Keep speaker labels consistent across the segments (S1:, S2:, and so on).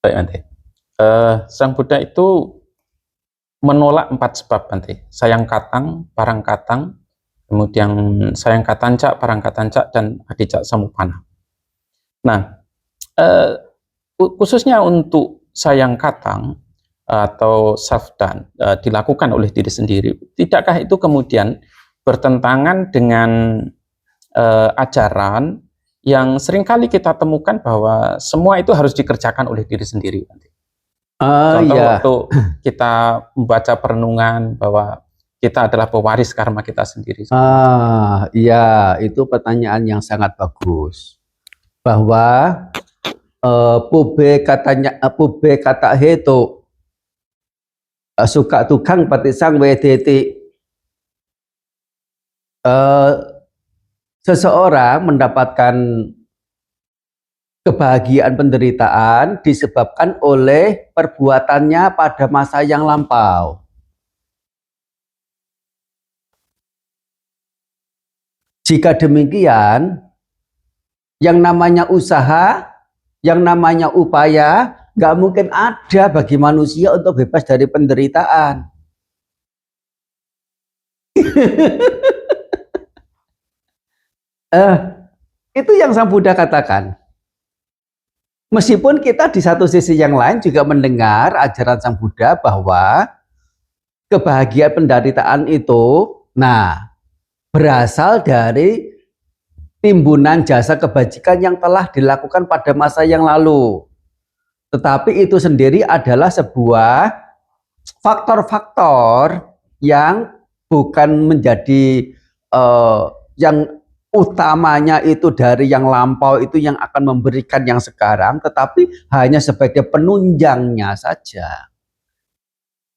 S1: Baik, Bante. Sang Buddha itu menolak 4 sebab, Bante. Sayang katang, parang katang, kemudian sayang katanca, parang katanca, dan adicca samupana. Nah, khususnya untuk sayang katang atau self-done dilakukan oleh diri sendiri, tidakkah itu kemudian bertentangan dengan ajaran yang seringkali kita temukan bahwa semua itu harus dikerjakan oleh diri sendiri? Contoh
S2: Ya,
S1: waktu kita membaca perenungan bahwa kita adalah pewaris karma kita sendiri.
S2: ya, itu pertanyaan yang sangat bagus. Bahwa pube kata hetu suka tukang patisang wedeti. Seseorang mendapatkan kebahagiaan penderitaan disebabkan oleh perbuatannya pada masa yang lampau. Jika demikian, yang namanya usaha, yang namanya upaya, nggak mungkin ada bagi manusia untuk bebas dari penderitaan. Itu yang Sang Buddha katakan. Meskipun kita di satu sisi yang lain juga mendengar ajaran Sang Buddha bahwa kebahagiaan penderitaan itu, berasal dari timbunan jasa kebajikan yang telah dilakukan pada masa yang lalu. Tetapi itu sendiri adalah sebuah faktor-faktor yang bukan menjadi yang utamanya itu dari yang lampau itu yang akan memberikan yang sekarang, tetapi hanya sebagai penunjangnya saja.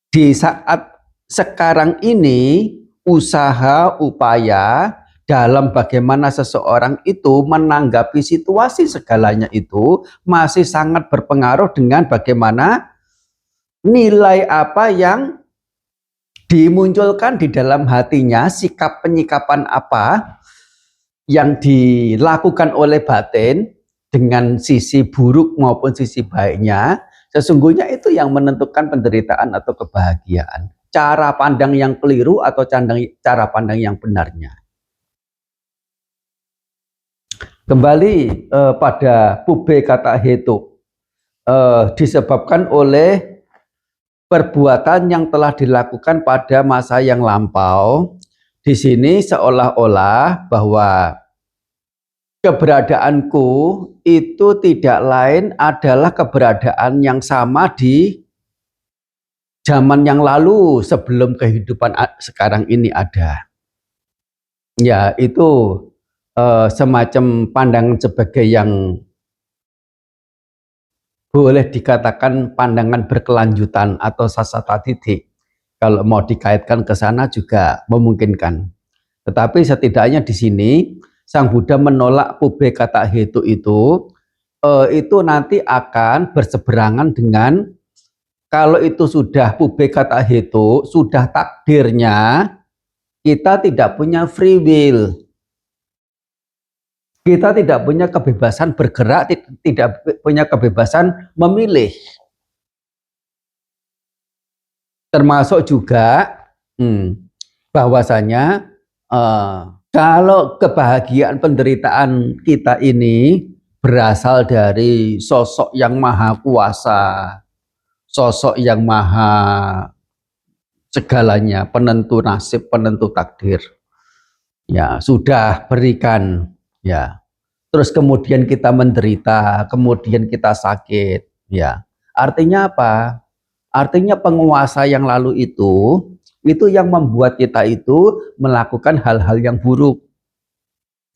S2: Di saat sekarang ini, usaha, upaya dalam bagaimana seseorang itu menanggapi situasi segalanya itu masih sangat berpengaruh dengan bagaimana nilai apa yang dimunculkan di dalam hatinya, sikap penyikapan apa yang dilakukan oleh batin dengan sisi buruk maupun sisi baiknya, sesungguhnya itu yang menentukan penderitaan atau kebahagiaan. Cara pandang yang keliru atau cara pandang yang benarnya. Kembali pada pube kata hetu, disebabkan oleh perbuatan yang telah dilakukan pada masa yang lampau. Di sini seolah-olah bahwa keberadaanku itu tidak lain adalah keberadaan yang sama di zaman yang lalu sebelum kehidupan sekarang ini ada. Ya, itu semacam pandangan sebagai yang boleh dikatakan pandangan berkelanjutan atau sasata titik. Kalau mau dikaitkan ke sana juga memungkinkan. Tetapi setidaknya di sini Sang Buddha menolak pube kata hetu itu nanti akan berseberangan dengan kalau itu sudah pube kata hetu, sudah takdirnya, kita tidak punya free will. Kita tidak punya kebebasan bergerak, tidak punya kebebasan memilih. Termasuk juga bahwasanya kalau kebahagiaan penderitaan kita ini berasal dari sosok yang maha kuasa, sosok yang maha segalanya, penentu nasib, penentu takdir. Ya, sudah berikan, ya. Terus kemudian kita menderita, kemudian kita sakit, ya. Artinya apa? Artinya penguasa yang lalu itu yang membuat kita itu melakukan hal-hal yang buruk.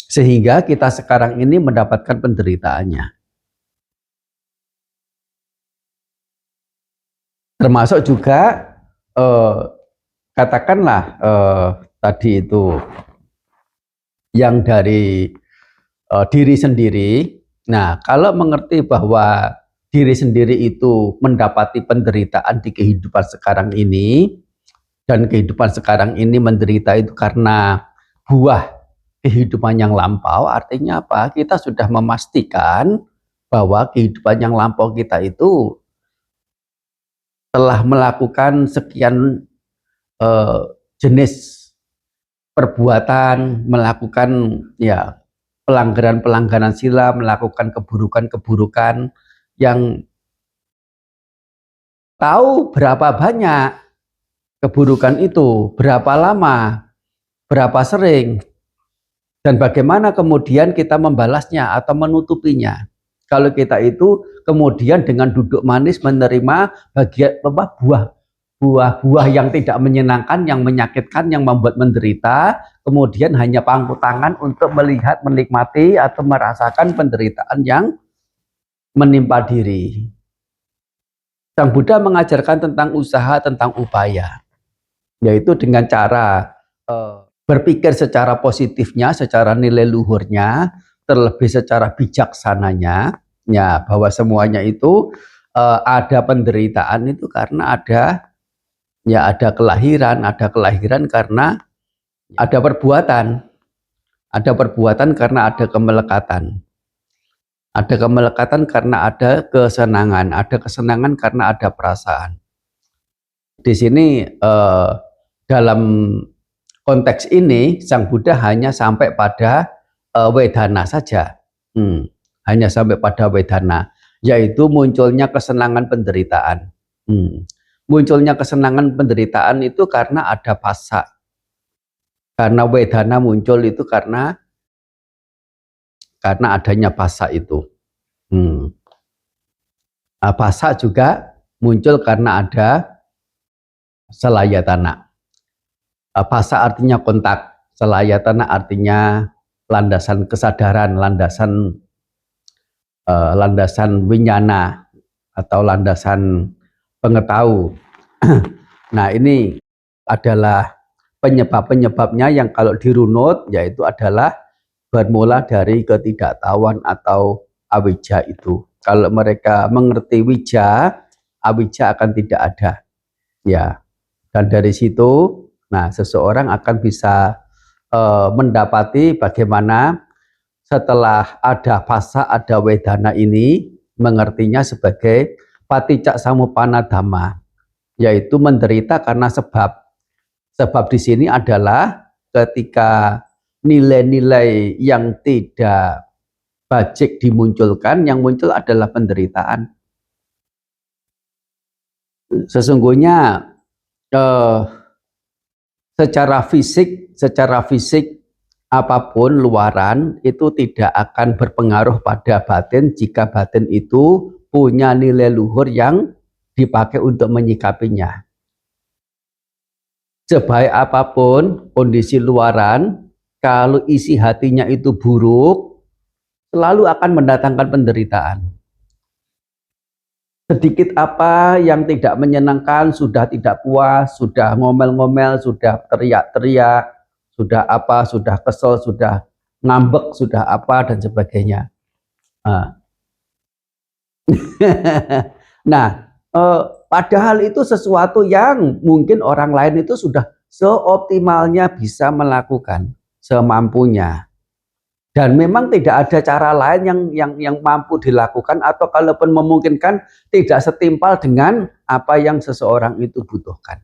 S2: Sehingga kita sekarang ini mendapatkan penderitaannya. Termasuk juga katakanlah tadi itu yang dari diri sendiri. Nah, kalau mengerti bahwa diri sendiri itu mendapati penderitaan di kehidupan sekarang ini, dan kehidupan sekarang ini menderita itu karena buah kehidupan yang lampau, artinya apa? Kita sudah memastikan bahwa kehidupan yang lampau kita itu telah melakukan sekian jenis perbuatan, melakukan ya pelanggaran-pelanggaran sila, melakukan keburukan-keburukan yang tahu berapa banyak keburukan itu, berapa lama, berapa sering, dan bagaimana kemudian kita membalasnya atau menutupinya. Kalau kita itu kemudian dengan duduk manis menerima bagian buah-buah yang tidak menyenangkan, yang menyakitkan, yang membuat menderita, kemudian hanya pangku tangan untuk melihat, menikmati atau merasakan penderitaan yang menimpa diri. Sang Buddha mengajarkan tentang usaha, tentang upaya, yaitu dengan cara berpikir secara positifnya, secara nilai luhurnya, terlebih secara bijaksananya, ya bahwa semuanya itu ada penderitaan itu karena ada kelahiran karena ada perbuatan karena ada kemelekatan karena ada kesenangan karena ada perasaan. Di sini dalam konteks ini Sang Buddha hanya sampai pada wedana saja, hanya sampai pada wedana, yaitu munculnya kesenangan penderitaan. Munculnya kesenangan penderitaan itu karena ada phassa, karena wedana muncul itu karena adanya phassa itu. Phassa juga muncul karena ada selayatana. Phassa artinya kontak, selayatana artinya landasan kesadaran, landasan winyana atau landasan pengetahu. Nah, ini adalah penyebab-penyebabnya yang kalau dirunut yaitu adalah bermula dari ketidaktahuan atau awija itu. Kalau mereka mengerti wija, awija akan tidak ada. Ya. Dan dari situ, nah seseorang akan bisa mendapati bagaimana setelah ada phassa, ada wedana ini, mengertinya sebagai paticca samuppanna dhamma, yaitu menderita karena sebab. Sebab di sini adalah ketika nilai-nilai yang tidak bajik dimunculkan, yang muncul adalah penderitaan. Sesungguhnya secara fisik apapun luaran itu tidak akan berpengaruh pada batin jika batin itu punya nilai luhur yang dipakai untuk menyikapinya. Sebaik apapun kondisi luaran, kalau isi hatinya itu buruk, selalu akan mendatangkan penderitaan. Sedikit apa yang tidak menyenangkan, sudah tidak puas, sudah ngomel-ngomel, sudah teriak-teriak, sudah apa, sudah kesel, sudah ngambek, sudah apa, dan sebagainya. Nah, padahal itu sesuatu yang mungkin orang lain itu sudah seoptimalnya bisa melakukan, semampunya. Dan memang tidak ada cara lain yang mampu dilakukan atau kalaupun memungkinkan tidak setimpal dengan apa yang seseorang itu butuhkan.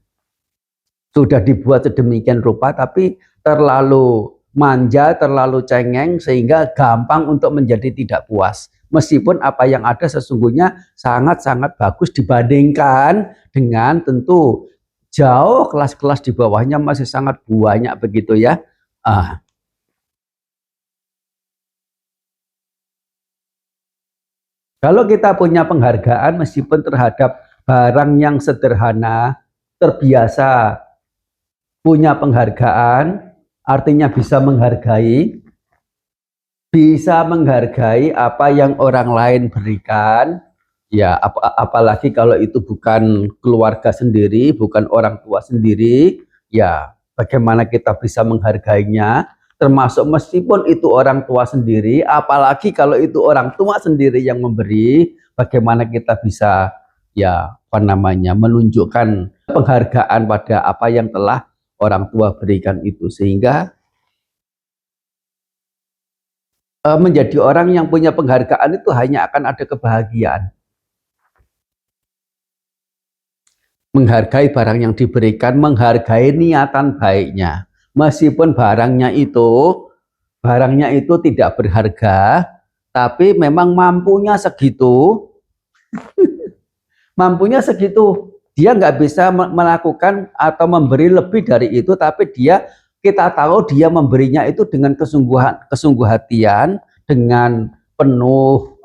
S2: Sudah dibuat sedemikian rupa tapi terlalu manja, terlalu cengeng sehingga gampang untuk menjadi tidak puas. Meskipun apa yang ada sesungguhnya sangat-sangat bagus dibandingkan dengan tentu jauh kelas-kelas di bawahnya masih sangat banyak begitu ya. Kalau kita punya penghargaan meskipun terhadap barang yang sederhana, terbiasa punya penghargaan, artinya bisa menghargai apa yang orang lain berikan, ya apalagi kalau itu bukan keluarga sendiri, bukan orang tua sendiri, ya bagaimana kita bisa menghargainya, termasuk meskipun itu orang tua sendiri, apalagi kalau itu orang tua sendiri yang memberi, bagaimana kita bisa menunjukkan penghargaan pada apa yang telah orang tua berikan itu, sehingga menjadi orang yang punya penghargaan itu hanya akan ada kebahagiaan. menghargai barang yang diberikan, menghargai niatan baiknya. Meskipun barangnya itu tidak berharga, tapi memang mampunya segitu, dia nggak bisa melakukan atau memberi lebih dari itu, tapi kita tahu dia memberinya itu dengan kesungguh hatian, dengan penuh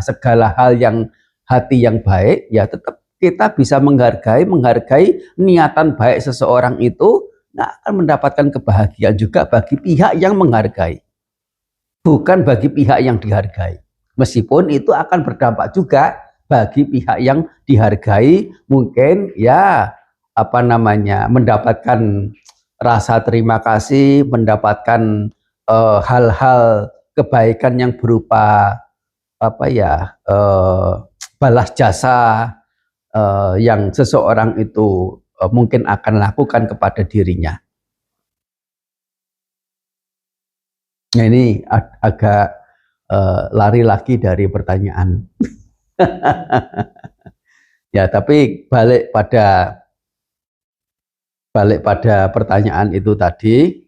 S2: segala hal yang hati yang baik, ya tetap kita bisa menghargai niatan baik seseorang itu, akan mendapatkan kebahagiaan juga bagi pihak yang menghargai, bukan bagi pihak yang dihargai. Meskipun itu akan berdampak juga bagi pihak yang dihargai, mungkin mendapatkan rasa terima kasih, mendapatkan hal-hal kebaikan yang berupa balas jasa yang seseorang itu mungkin akan lakukan kepada dirinya. Nah, ini agak lari lagi dari pertanyaan. Ya, tapi balik pada pertanyaan itu tadi,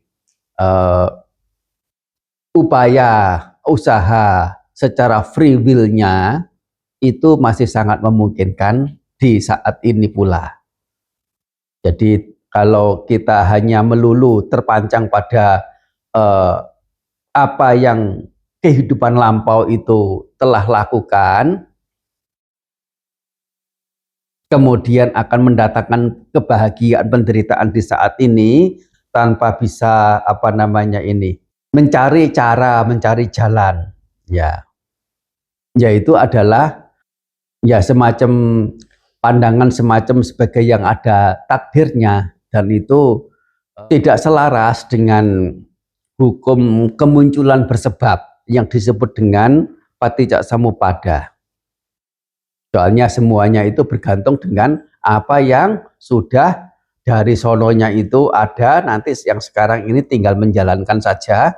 S2: usaha secara free will-nya itu masih sangat memungkinkan di saat ini pula. Jadi kalau kita hanya melulu terpancang pada apa yang kehidupan lampau itu telah lakukan, kemudian akan mendatangkan kebahagiaan penderitaan di saat ini tanpa bisa mencari cara, mencari jalan, yaitu adalah semacam pandangan semacam sebagai yang ada takdirnya, dan itu tidak selaras dengan hukum kemunculan bersebab yang disebut dengan paticcasamuppada. Soalnya semuanya itu bergantung dengan apa yang sudah dari sononya itu ada, nanti yang sekarang ini tinggal menjalankan saja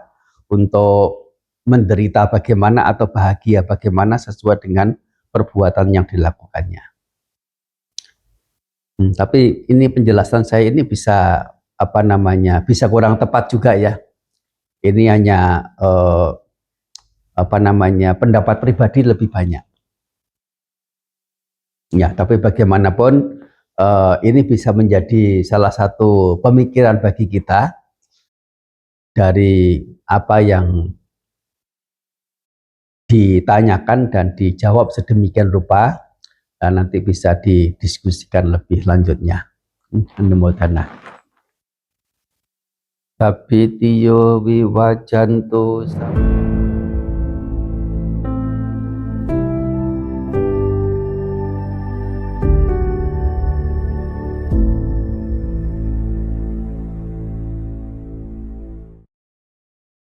S2: untuk menderita bagaimana atau bahagia bagaimana sesuai dengan perbuatan yang dilakukannya. Tapi ini penjelasan saya ini bisa bisa kurang tepat juga ya. Ini hanya pendapat pribadi lebih banyak. Ya, tapi bagaimanapun ini bisa menjadi salah satu pemikiran bagi kita dari apa yang ditanyakan dan dijawab sedemikian rupa, dan nanti bisa didiskusikan lebih lanjutnya. Anumodana. Sabitiyo vivajantu